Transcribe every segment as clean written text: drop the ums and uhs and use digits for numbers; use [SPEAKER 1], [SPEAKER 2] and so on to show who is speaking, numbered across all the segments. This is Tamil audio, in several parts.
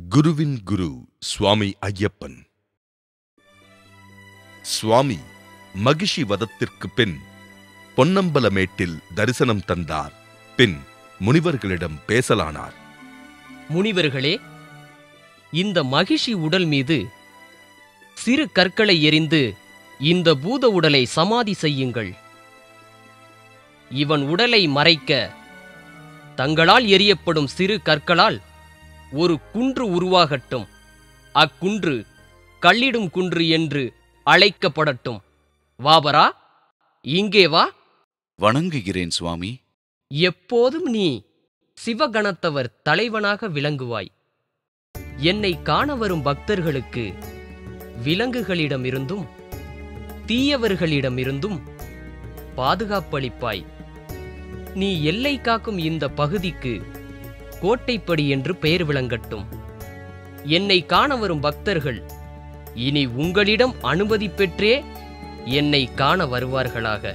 [SPEAKER 1] குருவின் குரு சுவாமி ஐயப்பன். சுவாமி மகிஷி வதத்திற்கு பின் பொன்னம்பலமேட்டில் தரிசனம் தந்தார். பின் முனிவர்களிடம் பேசலானார்.
[SPEAKER 2] முனிவர்களே, இந்த மகிஷி உடல் மீது சிறு கற்களை எறிந்து இந்த பூத உடலை சமாதி செய்யுங்கள். இவன் உடலை மறைக்க தங்களால் எறியப்படும் சிறு கற்களால் ஒரு குன்று உருவாகட்டும். அக்குன்று கல்லிடும் குன்று என்று அழைக்கப்படட்டும். வாபரா, இங்கே வா.
[SPEAKER 3] வணங்குகிறேன் சுவாமி.
[SPEAKER 2] எப்போதும் நீ சிவகணத்தவர் தலைவனாக விளங்குவாய். என்னை காண வரும் பக்தர்களுக்கு விலங்குகளிடமிருந்தும் தீயவர்களிடமிருந்தும் பாதுகாப்பளிப்பாய். நீ எல்லை காக்கும் இந்த பகுதிக்கு கோட்டைப்படி என்று பெயர் விளங்கட்டும். என்னை காண வரும் பக்தர்கள் இனி உங்களிடம் அனுமதி பெற்றே என்னை காண வருவார்களாக.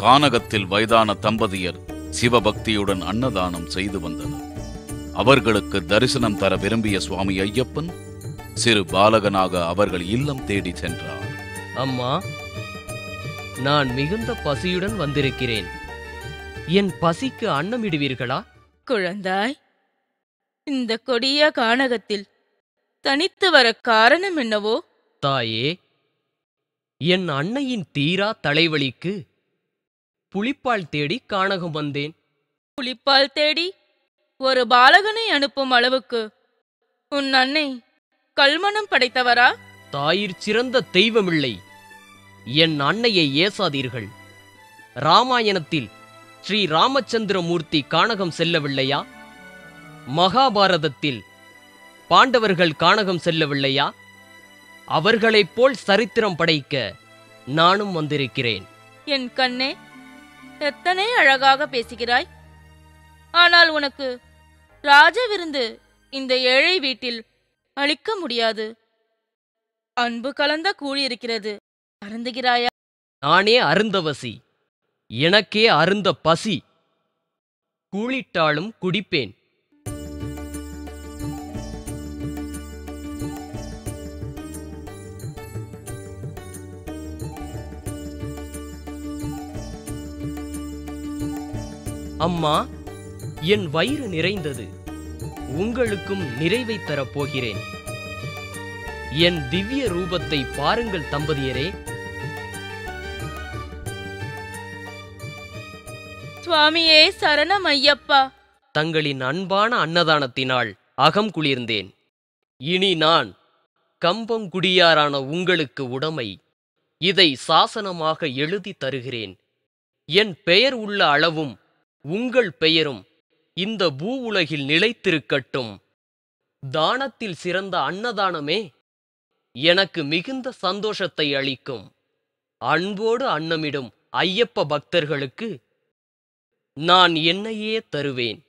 [SPEAKER 3] கானகத்தில் வயதான தம்பதியர் சிவபக்தியுடன் அன்னதானம் செய்து வந்தனர். அவர்களுக்கு தரிசனம் தர விரும்பிய சுவாமி ஐயப்பன் சிறு பாலகனாக அவர்கள் இல்லம் தேடி சென்றார்.
[SPEAKER 2] அம்மா, நான் மிகுந்த பசியுடன் வந்திருக்கிறேன். என் பசிக்கு அன்னமிடுவீர்களா?
[SPEAKER 4] குழந்தாய், இந்த கொடிய கானகத்தில் தனித்து வர காரணம் என்னவோ?
[SPEAKER 2] தாயே, என் அன்னையின் தீரா தலைவலிக்கு புலிப்பால் தேடி கானகம் வந்தேன்.
[SPEAKER 4] புலிப்பால் தேடி ஒரு பாலகனை அனுப்பும் அளவுக்கு உன் அன்னை கல்மனம் படைத்தவரா?
[SPEAKER 2] தாயிற் சிறந்த தெய்வமில்லை. என் அன்னையை ஏசாதீர்கள். ராமாயணத்தில் ஸ்ரீ ராமச்சந்திரமூர்த்தி கானகம் செல்லவில்லையா? மகாபாரதத்தில் பாண்டவர்கள் கானகம் செல்லவில்லையா? அவர்களைப் போல் சரித்திரம் படைக்க நானும் வந்திருக்கிறேன்.
[SPEAKER 4] என் கண்ணே, எத்தனை அழகாக பேசுகிறாய். ஆனால் உனக்கு ராஜ விருந்து இந்த ஏழை வீட்டில் அளிக்க முடியாது. அன்பு கலந்த கூழ் இருக்கிறது, அருந்துகிறாயா?
[SPEAKER 2] நானே அருந்தவசி. எனக்கே அருந்த பசி. கூழிட்டாலும் குடிப்பேன். அம்மா, என் வயிறு நிறைந்தது. உங்களுக்கும் நிறைவை தரப்போகிறேன். என் திவ்ய ரூபத்தை பாருங்கள் தம்பதியரே.
[SPEAKER 4] சுவாமியே சரணம் ஐயப்பா.
[SPEAKER 2] தங்களின் அன்பான அன்னதானத்தினால் அகம் குளிர்ந்தேன். இனி நான் கம்பங்குடியாரான உங்களுக்கு உடைமை. இதை சாசனமாக எழுதி தருகிறேன். என் பெயர் உள்ள அளவும் உங்கள் பெயரும் இந்த பூவுலகில் நிலைத்திருக்கட்டும். தானத்தில் சிறந்த அன்னதானமே எனக்கு மிகுந்த சந்தோஷத்தை அளிக்கும். அன்போடு அன்னமிடும் ஐயப்ப பக்தர்களுக்கு நான் என்னையே தருவேன்.